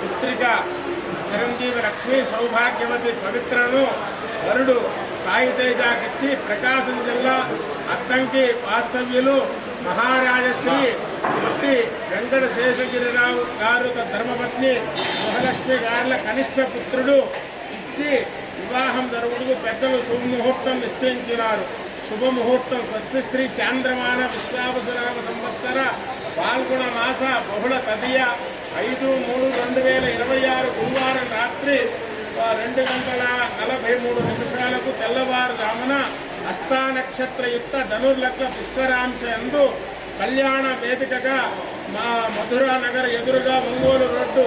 పుత్రిక చిరంజీవి లక్ష్మీ సౌభాగ్యవతి పవిత్రను వరుడు సాయితేజకిచ్చి ప్రకాశం జిల్లా అద్దంకి వాస్తవ్యులు మహారాజశ్రీ పుట్టి వెంకట శేషగిరిరావు గారు ధర్మపత్ని గృహలక్ష్మి గారుల కనిష్ట పుత్రుడు ఇచ్చి వివాహం జరుగుటకు పెద్దలు శుభముహూర్తం నిశ్చయించినారు. శుభముహూర్తం స్వస్తి శ్రీ చాంద్రమాన విశ్వావసునామ సంవత్సర పాల్గొన మాస బహుళ తదియ 5/3/2026 గురువారం రాత్రి 2:43 తెల్లవారుజామున హస్తా నక్షత్రయుక్త ధనుర్లగ్న పుష్కరాంశ యందు కళ్యాణ వేదికగా మా మధురా నగర్ ఎదురుగా ఒంగోలు రోడ్డు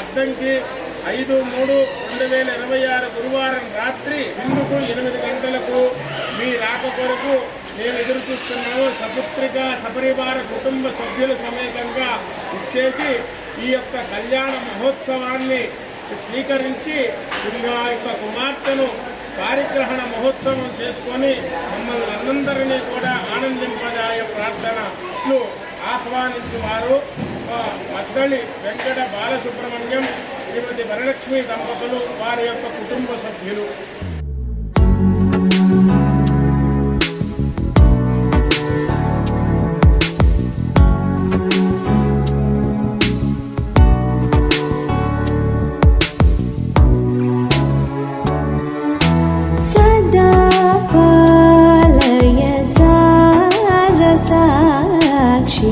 అద్దంకి 5/3/2026 గురువారం రాత్రి 8 గంటలకు మీ రాక కొరకు మేము ఎదురు చూస్తున్నాము. సపుత్రిక సపరివార కుటుంబ సభ్యుల సమేతంగా ఇచ్చేసి ఈ యొక్క కళ్యాణ మహోత్సవాన్ని స్వీకరించి ఇంకా యొక్క కుమార్తెను కార్యగ్రహణ మహోత్సవం చేసుకొని మమ్మల్ని అందరినీ కూడా ఆనందింపజాయ ప్రార్థనలు ఆహ్వానించువారు మద్దళి వెంకట బాలసుబ్రహ్మణ్యం శ్రీమతి వరలక్ష్మి దంపతులు వారి యొక్క కుటుంబ సభ్యులు. सदा पालय सारसाक्षि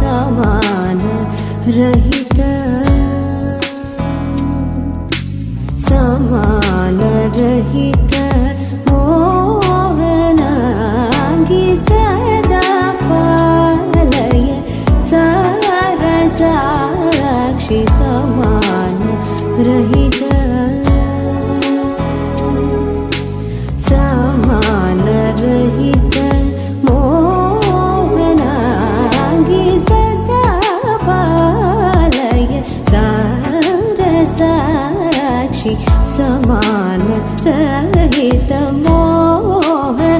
समान रहित मोहनांगी सदा पालय सारसाक्षि समान रहित रहित मोहनांगी सदा पालय सारसाक्षि समान रहित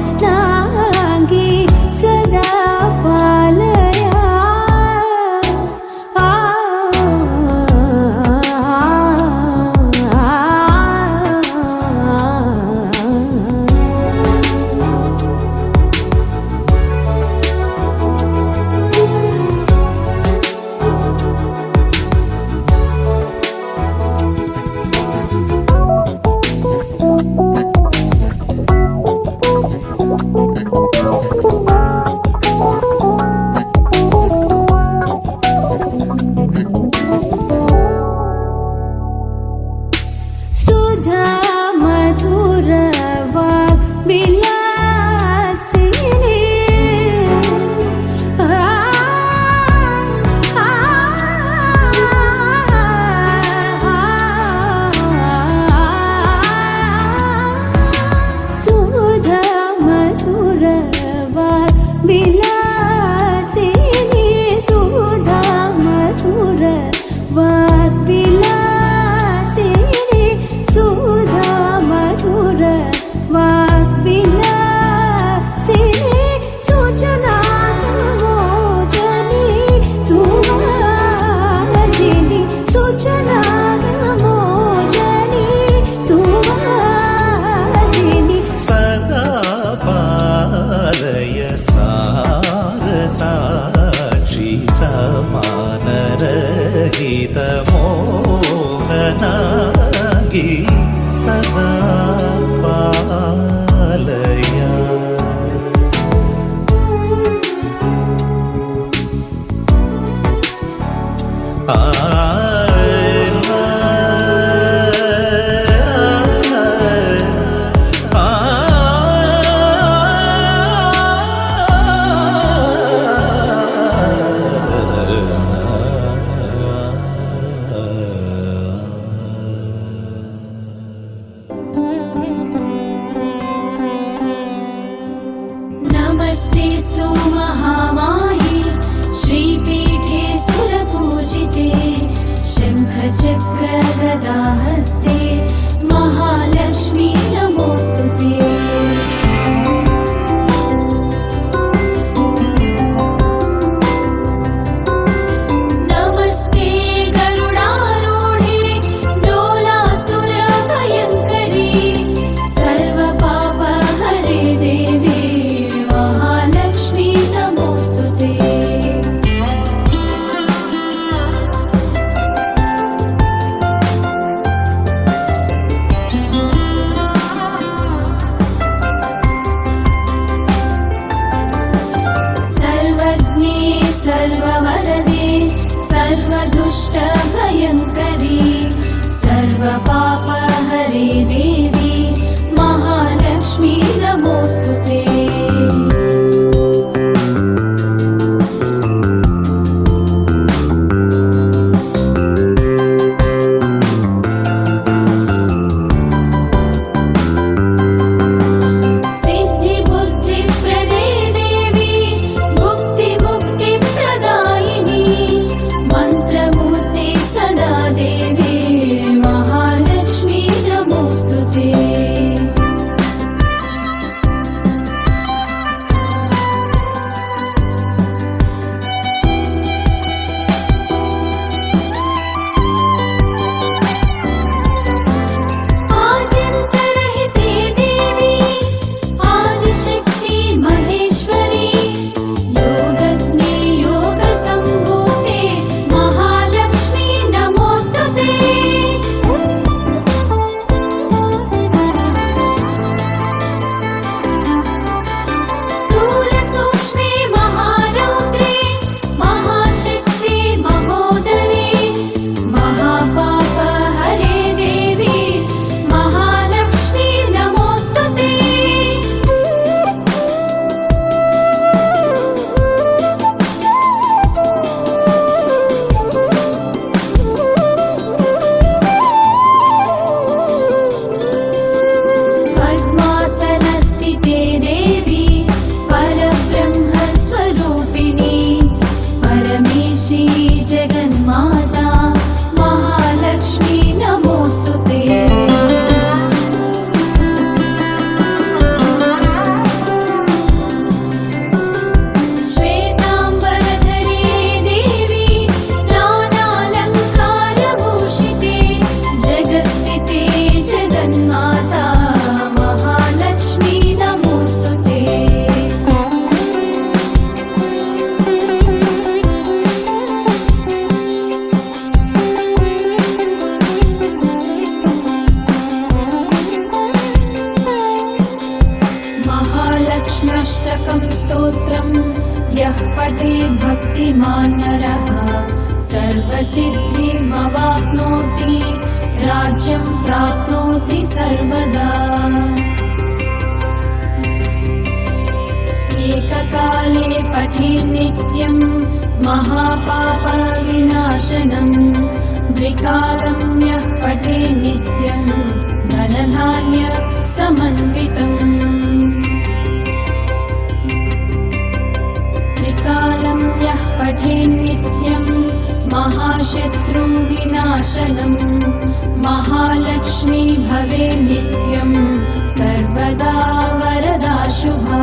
मोहनांगी सदा पालय सारसाक्षि समान रहित मोहनांगी सदा पालय नमस्तेस्तु महामाये श्रीपीठे सुरपूजिते शङ्खचक्र गदाहस्ते महालक्ष्मी स्तोत्रं यः पठेत् भक्तिमान् नरः सर्वसिद्धिमवाप्नोति राज्यं प्राप्नोति सर्वदा। एककाले पठेत् नित्यं महापापविनाशनम् द्विकालं यः पठेत् नित्यं धनधान्यसमन्वितम्। त्रिकालं यः पठेत् नित्यं महाशत्रुविनाशनम् महालक्ष्मी भवेत् नित्यं सर्वदा वरदा शुभा।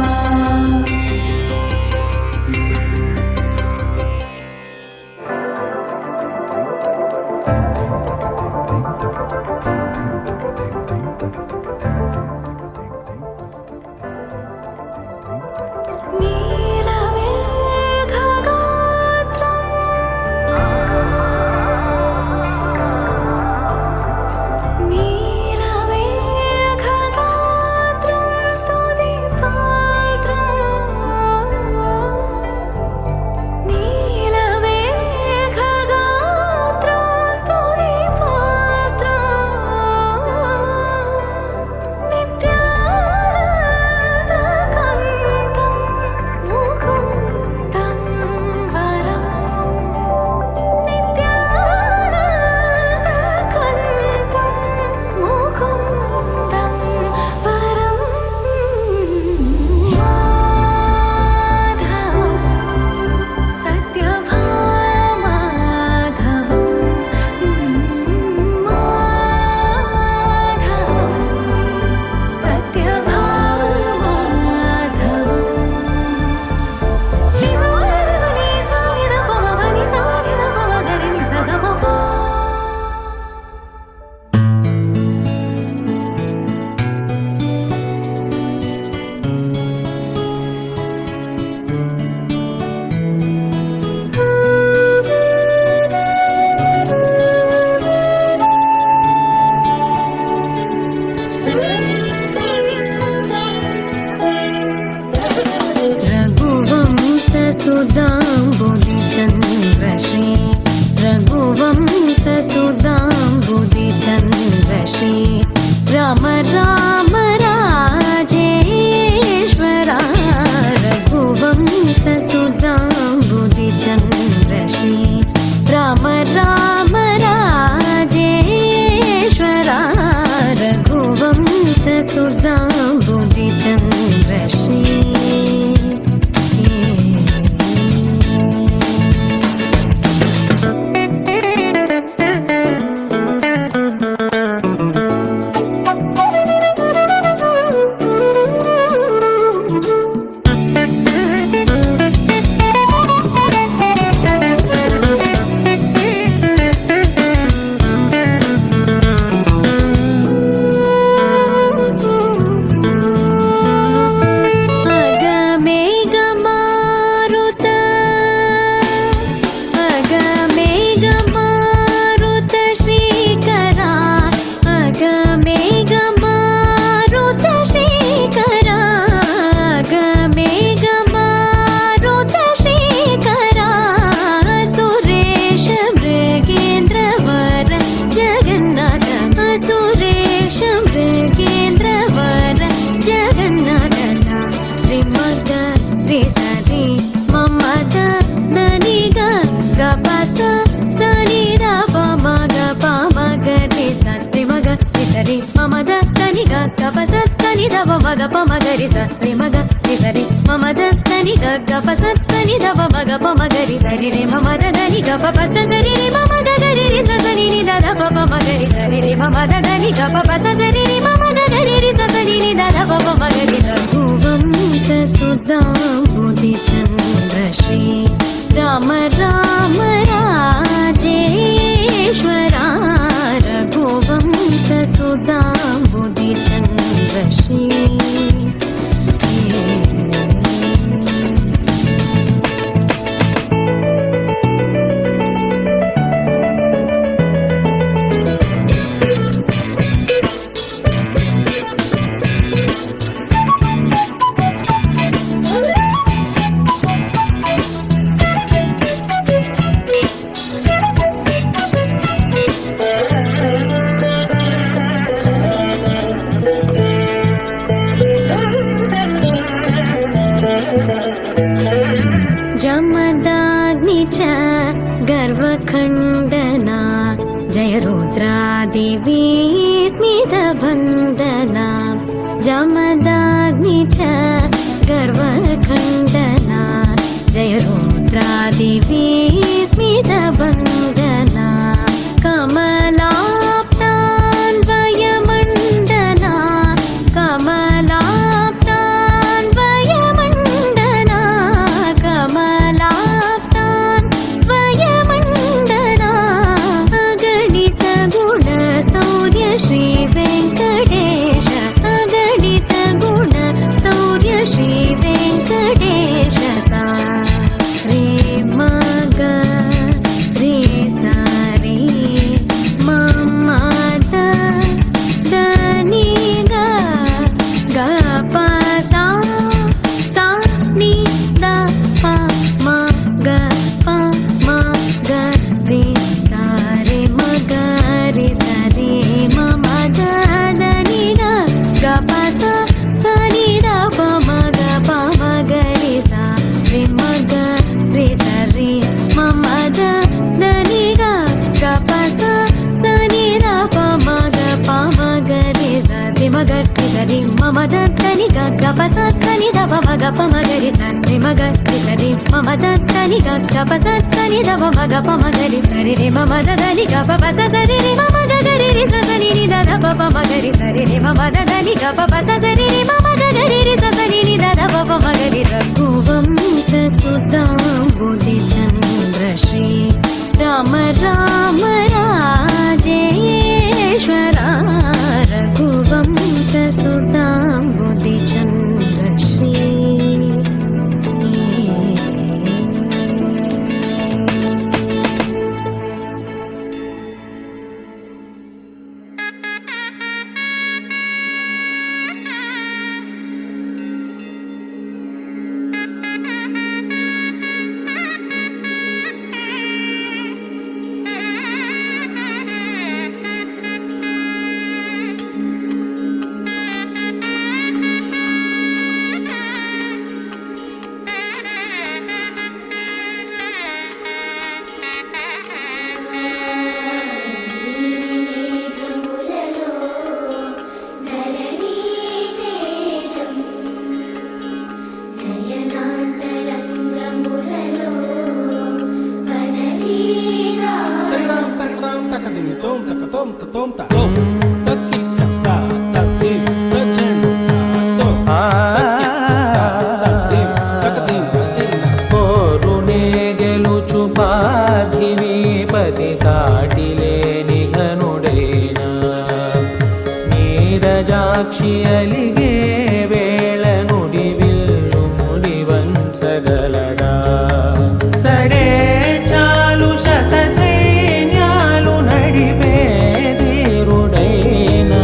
राम राम राजेश्वरा रघुवंश सुधाम्बुधिचन्द्रश्री राम राम राजेश्वरा रघुवंश सुधाम्बुधिचन्द्रश्री। మగరి సరి మగ సరి మమద దని గగ పస దని దవ మగ పమగరి సరి రే మమద దని గ పస సరి రే మమద గరి రి స సని ని ద ప మగరి సరి రే మమద దని గ పస సరి రే మమద గరి రి స సని ని ద ప మగరి రఘువంశ సుధాంబుధిచन्द्రశ్రీ రామ రామ రాజేశ్వరా రఘువంశ సుధాంబుధిచन्द्రశ్రీ। देवी स्मितवन्दना कमलाप्तान्वयमण्डना कमलाप्तान्वयमण्डना कमलाप्तान्वयमण्डना अगणितगुणशौर्य श्रीवेङ्कटेश अगणितगुणशौर्य श्रीवेङ्कटेश सा रे मग रे सा रे मम द नी ग ग प सा सा नि द प म ग प म ग रे सा रे म ग रे सा रे मम द नी ग ग प सा सा नि द प म ग प म ग रे सा रे म ग रे सा रे मम द नी ग ग प सा सा नि द प म ग प म ग रे सा रे म ग रे सा रे मम द नी ग ग प सा सा नि द प म ग प म ग रे सा रे म ग रे सा रे मम द नी ग ग प सा सा नि द प म ग प म ग रे सा रे मम द नी ग प प सा सा रे मम ग ग रे रे सा सा नि द प प म ग रे सा रे मम द नी ग प प सा सा रे मम ग ग रे रे सा सा नि द प प म ग रे रघुवंश सुदाम्बुदि चन्द्र श्री राम राम राजेश्वरा रघुवंश सुदाम्बुदि चन्द्र श्री కోరునే గెలుచు పార్థివీపతి సాటిలేని ఘనుడేనా నీరజాక్షి అలిగే వేళ నుడి విల్లు ముడి వంచగలడా సడే చాలు శత సైన్యాలు నడిపే ధీరుడైనా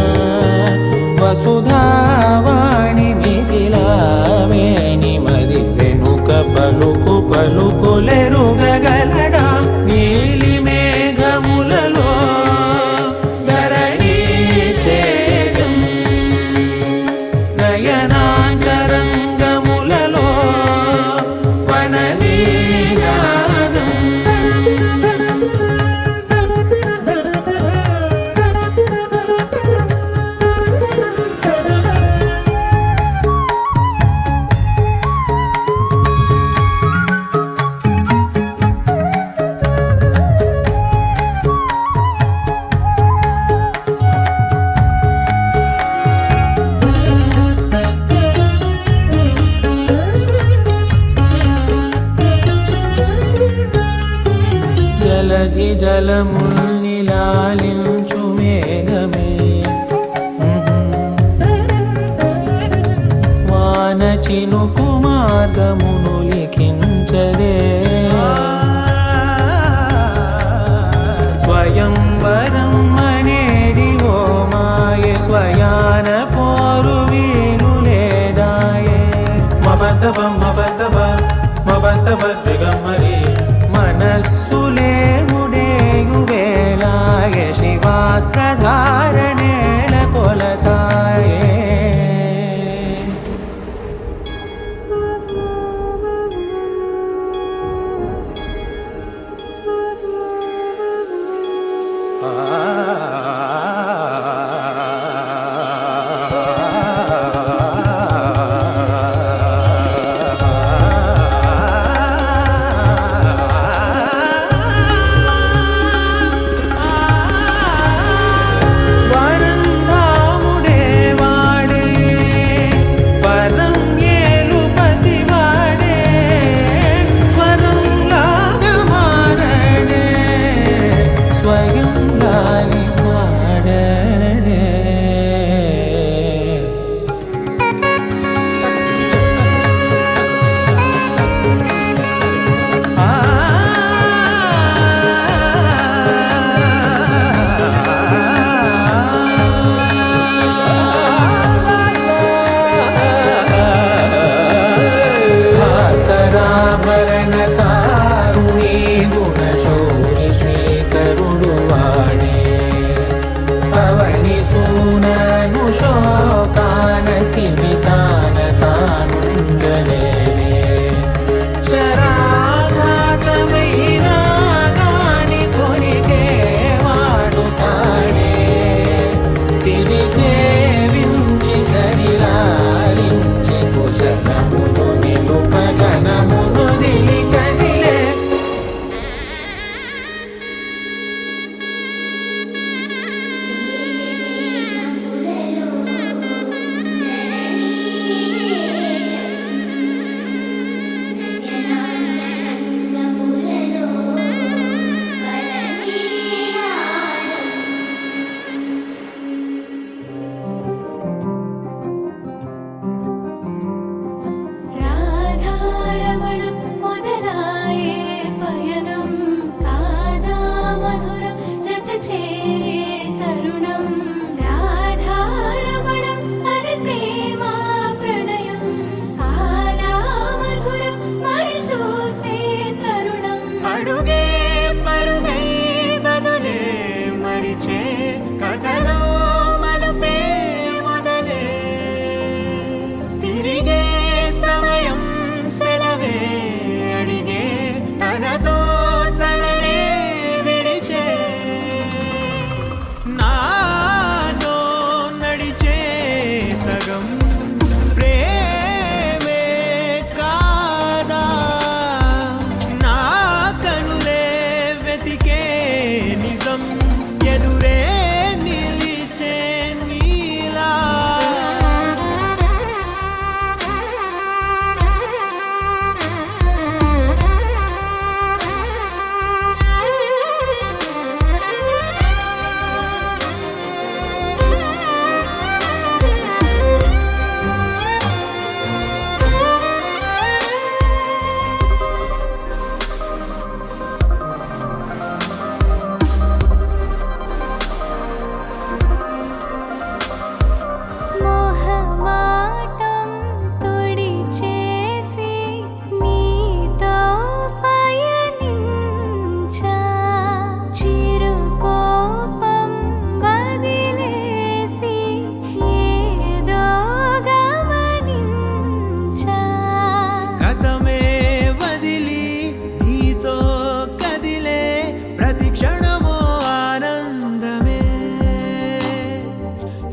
వసుధావాణి మిథిలావేణి మది వెనుక పలుకు పలుకులెరుగగలడా నీలి మేఘములలో ధరణి తేజం నయనాంతరంగములలో వననీనాదం జలధి జలముల్నిలాలించు మేఘమే వాన చినుకు మార్గమును లిఖించదే స్వయంవరం అనేడి ఓ మాయే స్వయాన పోరు వీలు లేదాయే మబద్దబ మబద్దబ మబద్దబ దిగమ్మరి మనస్సులే ముడేయు వేళాయ శివాస్త్రధారణేళ కొలతాయే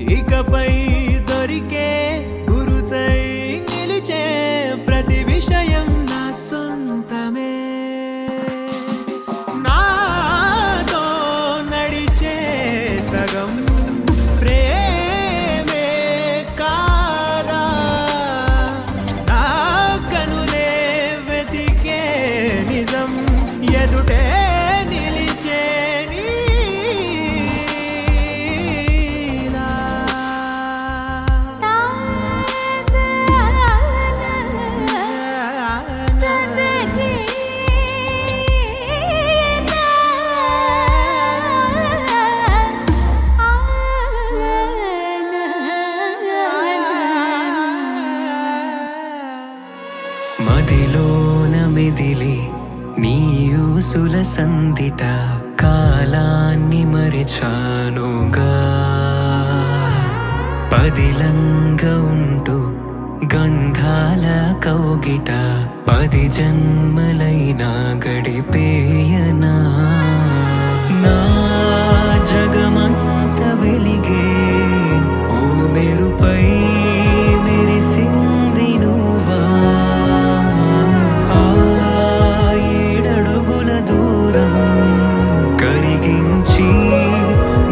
ఇకపై దొరికే గురుతై నిలిచే ప్రతి విషయం నా సొంతమే నాతో నడిచే సగం ప్రేమే కాదా నా కనులే వెతికే నిజం ఎదుటే నిలిచే నీలా. మదిలోన మెదిలి నీ ఊసుల సందిట కాలాన్ని మరిచానుగా పదిలంగా ఉంటూ గంధాల కౌగిట 10 జన్మలైనా గడిపేయనా నా జగమంత వెలిగే ఓ మెరుపై మెరిసింది నువ్వా ఆ 7 అడుగుల దూరం కరిగించి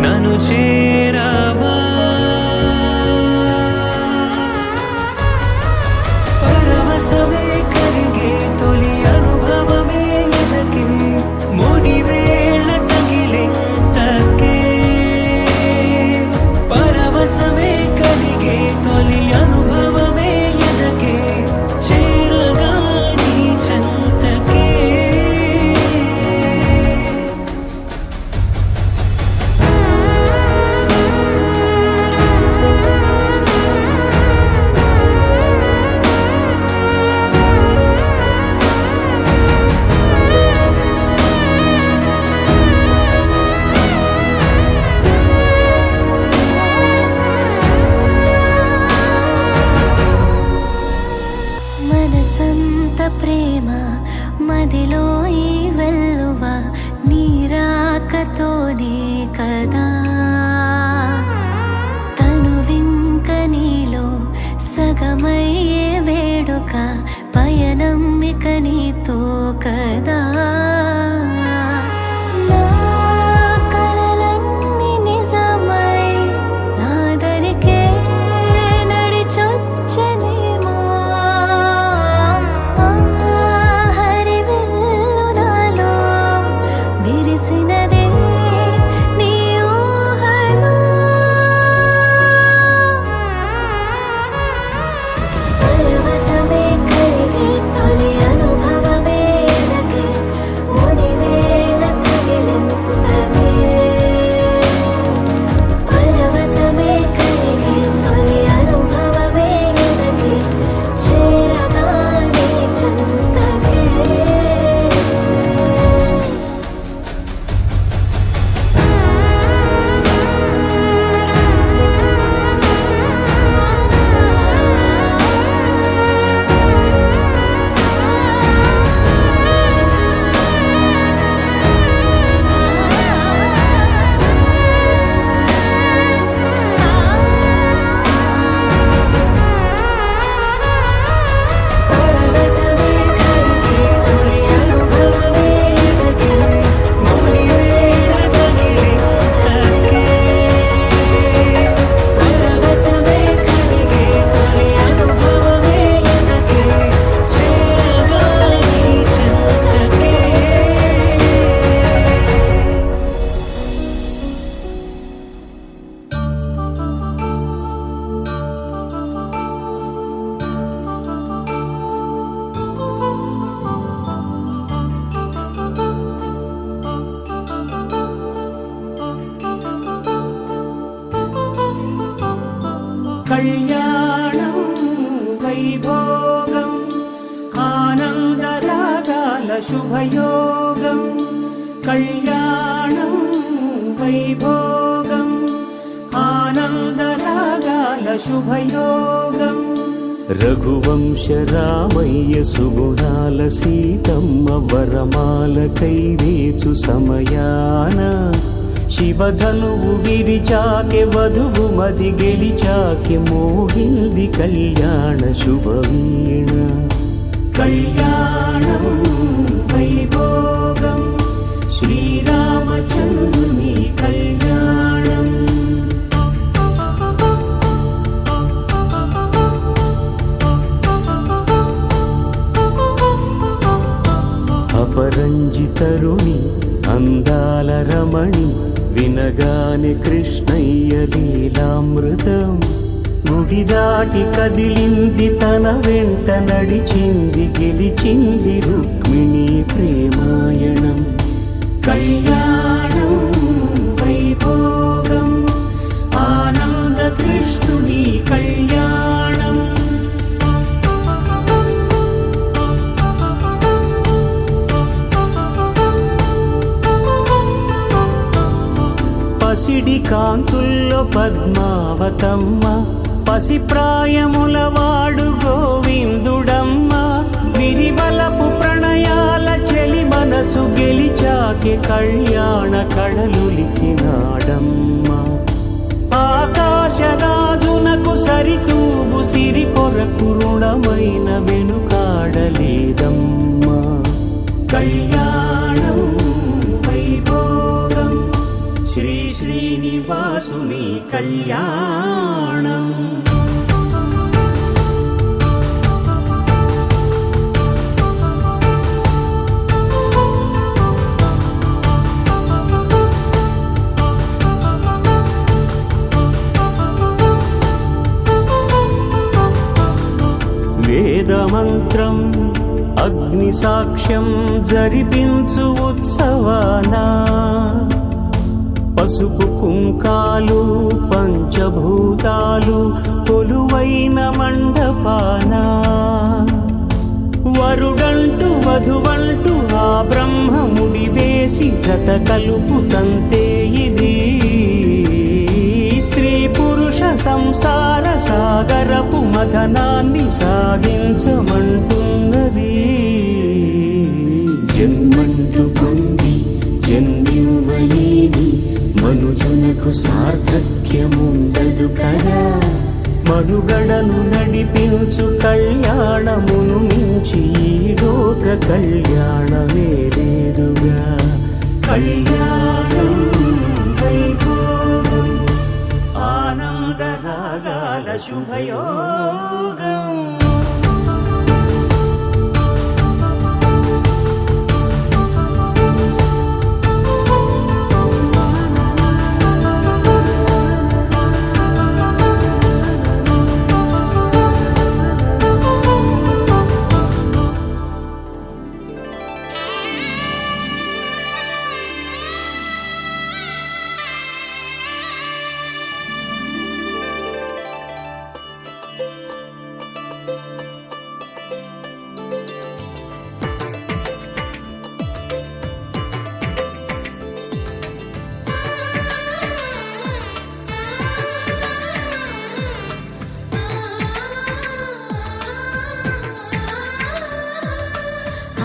నన్ను చేరావా పరవశమే కలిగే తొలి అనుభవమే ఎదకే మునివేళ తగిలింతకే పరవశమే కలిగే తొలి అనుభవమే ఎదకే చేరగా నీ చెంతకే మనసంత ప్రేమ మదిలో ఈ వెల్లువ నీరాకతోనే కదా తను వింక నీలో సగమయ్యే వేడుక పయనం ఇక నీతో కదా నా కలలన్నీ నిజమై నా దరికే నడిచొచ్చనేమో ఆ హరివిల్లు నాలో విరిసినదే నీ ఊహలో పరవశమే కలిగే తొలి అనుభవమే ఎదకే మునివేళ తగిలింతకే పరవశమే కలిగే తొలి అనుభవమే ఎదకే చేరగా నీ చెంతకే పరవశమే కలిగే తొలి అనుభవమే ఎదకే మునివేళ తగిలింతకే పరవశమే కలిగే తొలి అనుభవమే ఎదకే చేరగా నీ చెంతకే కళ్యాణం వైభోగం ఆనందరాగాల శుభయోగం కళ్యాణం వైభోగం ఆనందరాగాల శుభయోగం రఘువంశ రామయ్య సుగుణాల సీతమ్మ వరమాల కైవేచు సమయాన శివధనువు విరిచాకె వధువు మది గెలిచాకె మోగింది కళ్యాణ శుభవీణ. కళ్యాణం వైభోగం శ్రీరామచంద్రుని కళ్యాణం. అపరంజి తరుణి అందాల రమణి వినగానే కృష్ణయ్య లీలామృతం. గుడి దాటి కదిలింది తన వెంట నడిచింది గెలిచింది రుక్మిణి ప్రేమాయణం. కళ్యాణం వైభోగం ఆనంద కృష్ణుని కళ్యాణం. పసిడి కాంతుల్లో పద్మావతమ్మ పసి ప్రాయముల వాడు గోవిందుడమ్మ. విరివలపు ప్రణయాల చెలి మనసు గెలిచాకే కళ్యాణ కళలులికినాడమ్మ. ఆకాశరాజునకు సరితూగు సిరి కొరకు రుణమైన వెనుకాడలేదమ్మ. కళ్యాణం వైభోగం శ్రీ శ్రీనివాసుని కళ్యాణం. వేదమంత్రం అగ్ని సాక్ష్యం జరిపించు ఉత్సవానా. పసుపు కుంకాలు పంచభూతాలు కొలువైన మండపాన. వరుడంటూ వధువంటూ ఆ బ్రహ్మముడి వేసి జత కలుపుతంతే ఇది. స్త్రీ పురుష సంసార సాగరపు మథనాన్ని సాగించమంటున్నది. జన్మంటూ పొంది జన్మివ్వలేని మనుజునకు సార్థక్యముండదు కదా. మనుగడను నడిపించు కళ్యాణమును మించి ఈ లోక కళ్యాణమే లేదుగా. కళ్యాణం వైభోగం ఆనంద రాగాల శుభయోగం.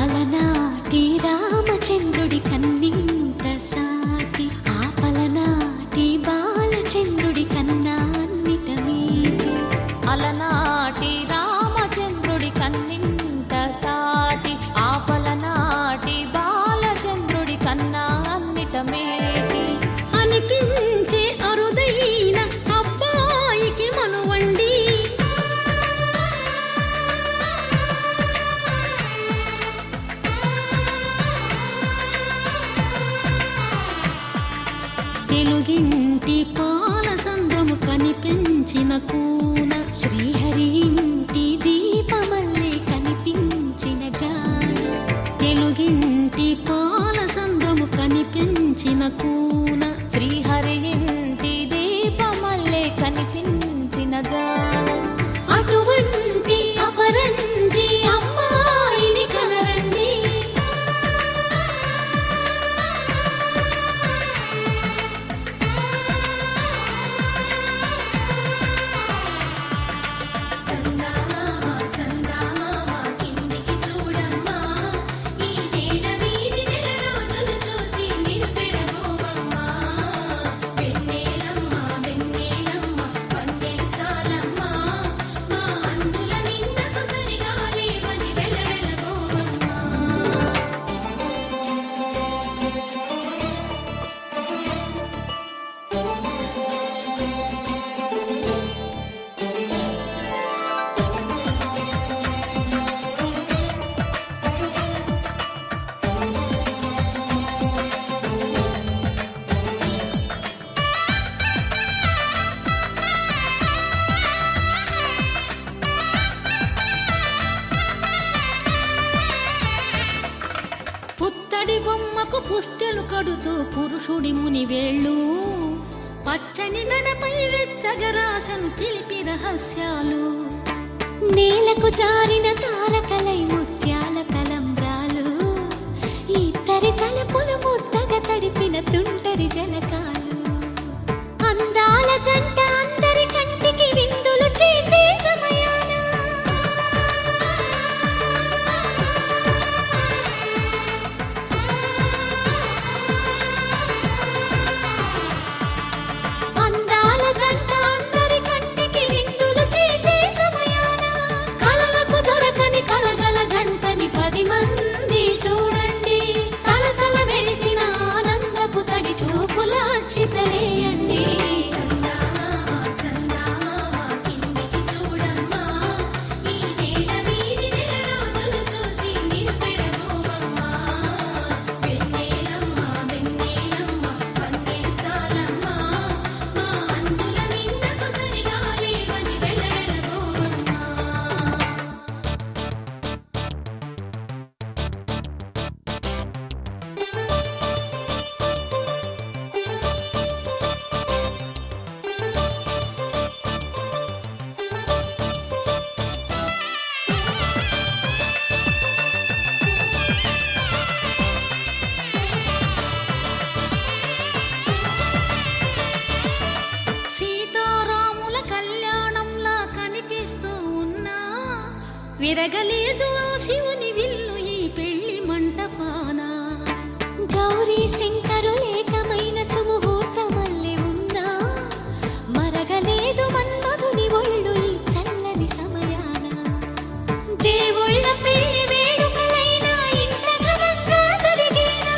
అలనాటి రామచంద్రుడి కన్నింత సాటి ఆపలనాటి బాలచంద్రుడి కన్నా అన్నిట మీటి. అలనాటి రామచంద్రుడి కన్నింత సాటి ఆపలనాటి బాలచంద్రుడి కన్నా అన్నిట మేటి. అనిపించే అరుదైన అబ్బాయికి మనువండి. తెలుగింటి పాల సంద్రము కనిపించిన కూన శ్రీహరి ఇంటి దీపమల్లే కనిపించిన జాడ. తెలుగింటి పాల సంద్రము కనిపించిన కూన శ్రీహరి ఇంటి దీపమల్లే కనిపించిన జాడ. అటువంటి అపరంజి అమ్మాయిని కనరండి. పుస్తెలు కడుతూ పురుషుడి ముని వేళ్ళు పచ్చని మెడపై వెచ్చగరాసను చిలిపి రహస్యాలు నేలకు జారిన తారకలై ముత్యాల తలంబ్రాలు ఇద్దరి తలపులు ముద్దగా తడిపిన తుంటరి జలకాలు అందాల జంట అందరి కంటికి విందులు చేసే సమయాన అందాల జంట అందరి కంటికి విందులు చేసే సమయాన కలలకు దొరకని కలగల జంటని 10 మంది చూడండి తలతల మెరిసిన ఆనందపు తడి చూపుల అక్షితలేయండి సీతారాముల కళ్యాణంలా కనిపిస్తూ ఉన్నా విరగలేదు ఆ శివుని విల్లు ఈ పెళ్లి మంటపాన గౌరీ శంకరులేకమైన సుముహూర్తమల్లె ఉన్నా మరగలేదు మన్మధుని ఒళ్ళు ఈ చల్లని సమయాన దేవుళ్ళ పెళ్లి వేడుకలైనా ఇంత ఘనంగా జరిగేనా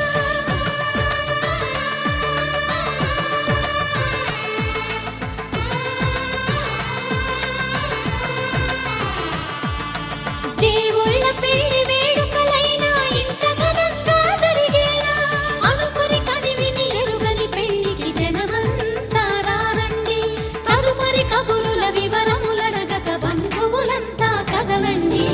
దేవుళ్ళ పెళ్లి వేడుకలైనా ఇంత ఘనంగా జరిగేలా అనుకుని కదివిని ఎరుగని పెళ్లికి జనమంతా రారండి తదుపరి కబురుల వివరములడగక బంధువులంతా కదలండి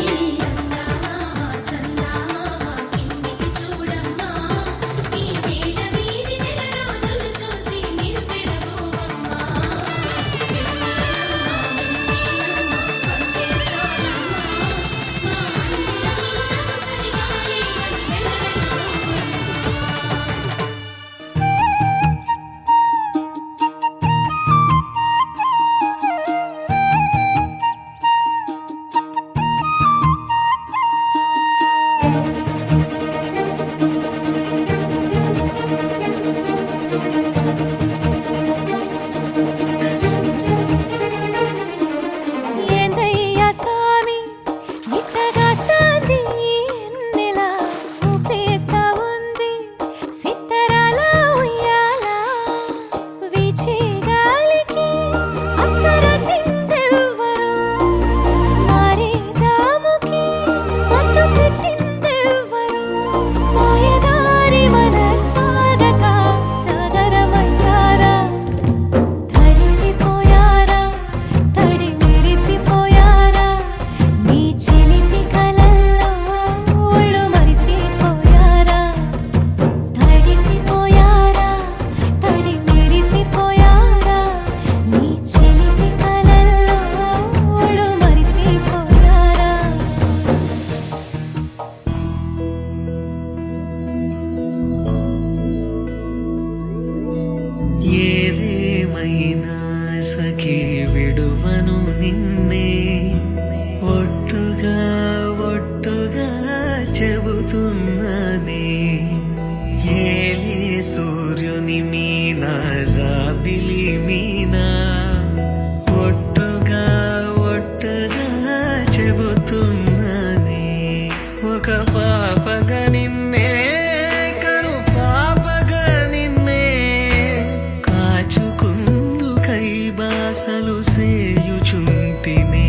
ఏందయ్యా స్వామి నిట్టగాస్తాంది ఎన్నెలా ఊపేస్తా ఉంది సిత్తరాల ఉయ్యాల వీచే గాలికి అత్తర తిందెవ్వరు మారే జాముకి మత్తు పెట్టిందెవ్వరు మాయదారి మనసాగక చాదరమయ్యారా తడిసిపోయారా తడి మెరిసిపోయారా నీ చిలిపి కలల్లో ఒళ్ళు మరిసిపోయారా తడిసిపోయారా తడి మెరిసిపోయారా నీ చిలిపి కలల్లో ఒళ్ళు మరిసిపోయారా ఏదేమైనా సఖీ విడువను నిన్నే ఒట్టుగా ఒట్టుగా చెబుతున్నానే ఏలే సూర్యుని మీనా జాబిలి మీనా ఒట్టుగా ఒట్టుగా చెబుతున్నానే ఒక పాపగా నిన్నే కను పాపగా నిన్నే కాచుకుందు కైబాసలు సేయుచుంటినే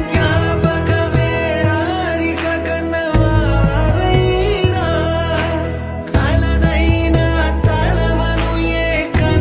జ్ఞాపకమే రారిక కన్నవారైనా కలనైనా తలవను ఏ కన్న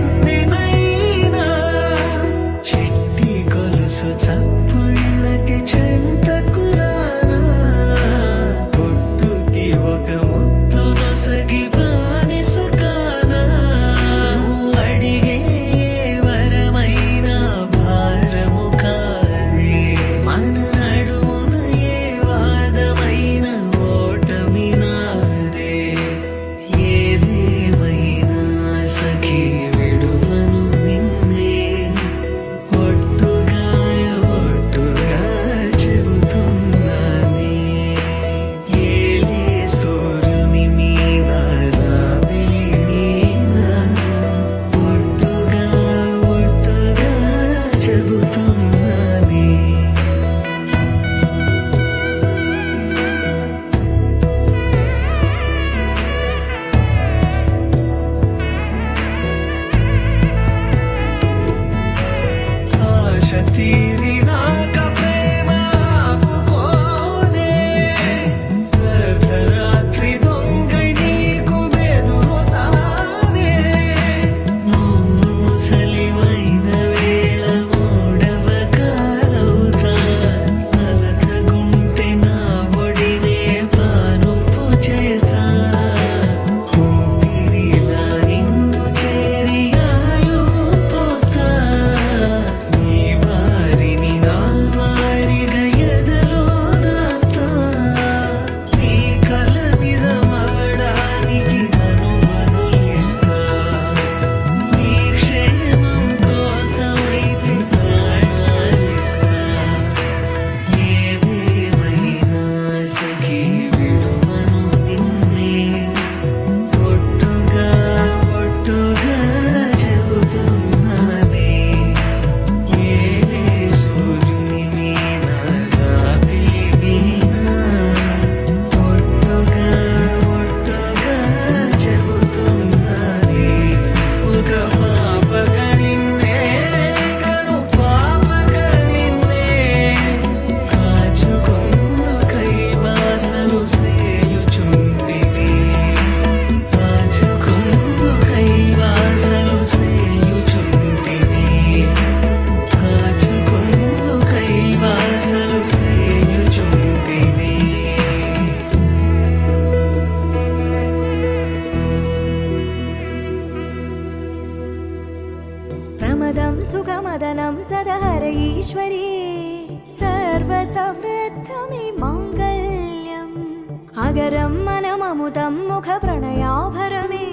సాగరం మనమముతం ముఖ ప్రణయాభరమే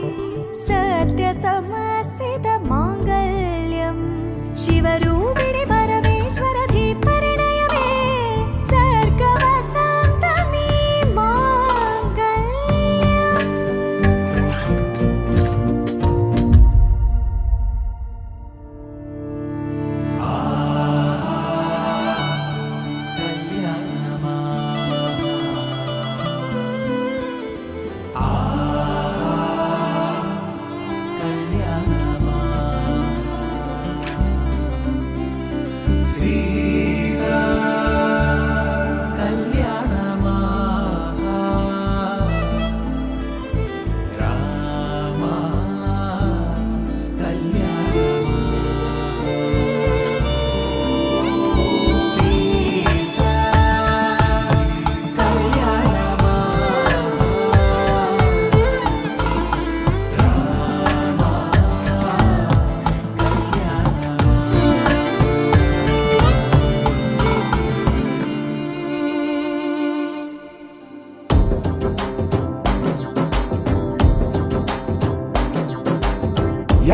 సత్య సమసిత మాంగళ్యం శివరూపిణి పరమేశ్వరధి పరిణయమే సర్గవసంతమీ మాంగళ్యం.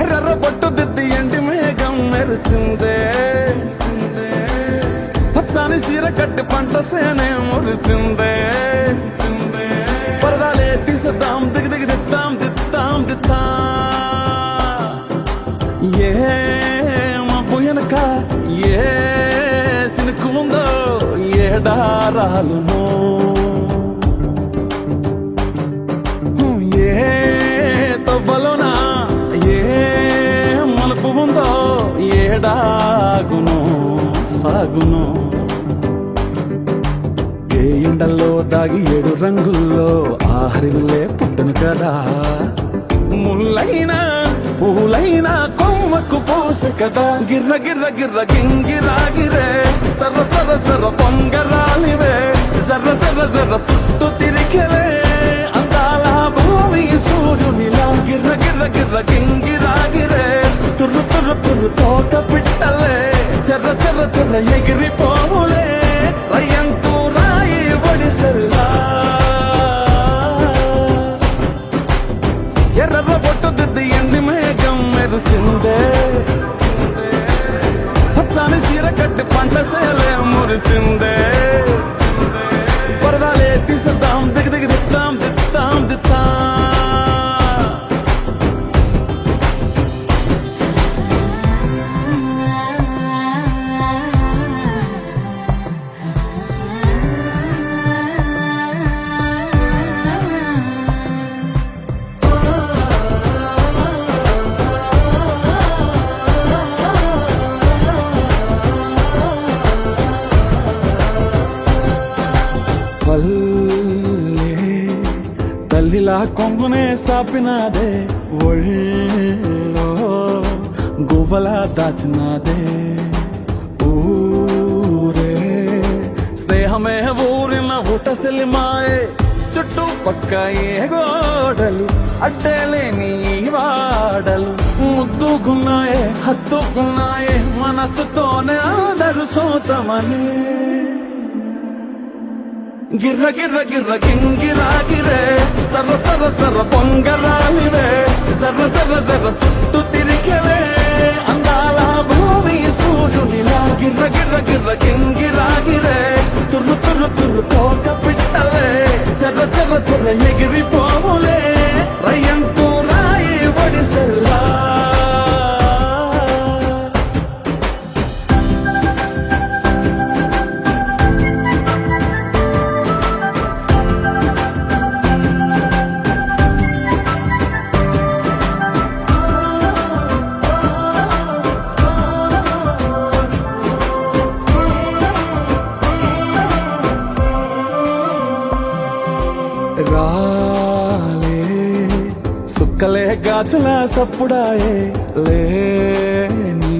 ఎర్ర బొట్టు దిద్ది ఎండి మేఘం మెరిసిందే పచ్చాని సీర కట్టి పంట సేనే మురిసిందే పరదాలే తీసేద్దాం దిగి దిగి దిత్తాం దిత్తాం దిత్తా ఏ మబ్బు వెనక ఏ సినుకు ఉందో ఏడారాలును ఏ తవ్వలోనా ఏ మలుపు ఉందో ఏడాగును సాగును ఏ ఎండల్లో దాగి 7 రంగుల్లో ఆహరిల్లే పుట్టను కదా ముల్లైనా పూలైనా కొమ్మకు పోసే కదా గిర్ర గిర్ర గిర్ర గింగిరాగిరే సర్ర సర్ర సర్ర పొంగరాలివే జర్ర జర్ర జర్ర సుట్టు తిరిగలే అందాల భూమి సూర్యునిలా గిర్ర గిర్ర గిర్ర గింగిరాగిరే తుర్రు తుర్రు తుర్రు తోట పిట్టలే చెర్ర చెర్ర చెర్ర ఎగిరిపోవులే రయ్యంటూ రాయి ఒడిసెల్లా ఎర్ర బొట్టు దిద్ది ఎండి మేఘం మెరిసిందే పచ్చాని సీర కట్టి పంట సేలే మురిసిందే పరదాలే తీసేద్దాం దిగి దిగి దిత్తాం దిత్తాం దిత్తా తల్లిలా కొంగునే సాపినాదే ఒళ్ళో గువ్వలా దాచినాదే ఊరే స్నేహమే ఊరిన ఊటసెలి మాయే చుట్టూ పక్క ఏ గోడలు అడ్డేలేని ఈ వాడలు ముద్దుకున్నాయే హత్తుకున్నాయే మనసుతోనే ఆదరు సోతమని గిర్ర గిర్ర గిర్ర గింగిరాగిరే సర్ర సర్ర సర్ర పొంగరాలివే జర్ర జర్ర జర్ర సుట్టు తిరిగలే అందాల భూమి సూర్యునిలా గిర్ర గిర్ర గిర్ర గింగిరాగిరే తుర్రు తుర్రు తుర్రు తోక పిట్టలే చెర్ర చెర్ర చెర్ర ఎగిరిపోవులే రయ్యంటూ రాయి ఒడిసెల్లా రాలే సుక్కలే గాజుల సప్పుడాయే లేని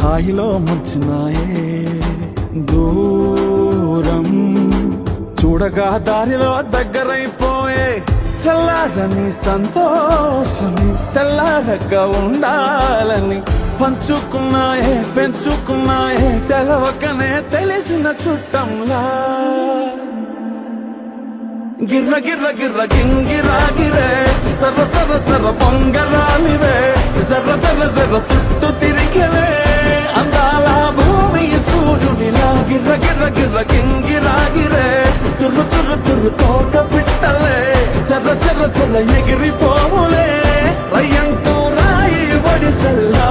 హాయిలో ముంచినాయే దూరం చూడగా దారిలో దగ్గరైపోయే చల్లారని సంతోషమి తెల్లారక ఉండాలని పంచుకున్నాయే పెంచుకున్నాయే తెలవకనే తెలిసిన చుట్టంలా గిర్ర గిర్ర గిర్ర గింగిరాగిరే సర్ర సర్ర సర్ర పొంగరాలివే జర్ర జర్ర జర్ర చుట్టూ తిరిగలే అందాల భూమి సూర్యుడిలా గిర్ర గిర్ర గిర్ర గింగిరాగిరే తుర్రు తుర్రు తుర్రు తోక పిట్టలే చర్ర చర్ర చర్ర ఎగిరిపోవులే రయ్యంటూ రాయి వడిసల్లా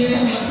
ప్రేమ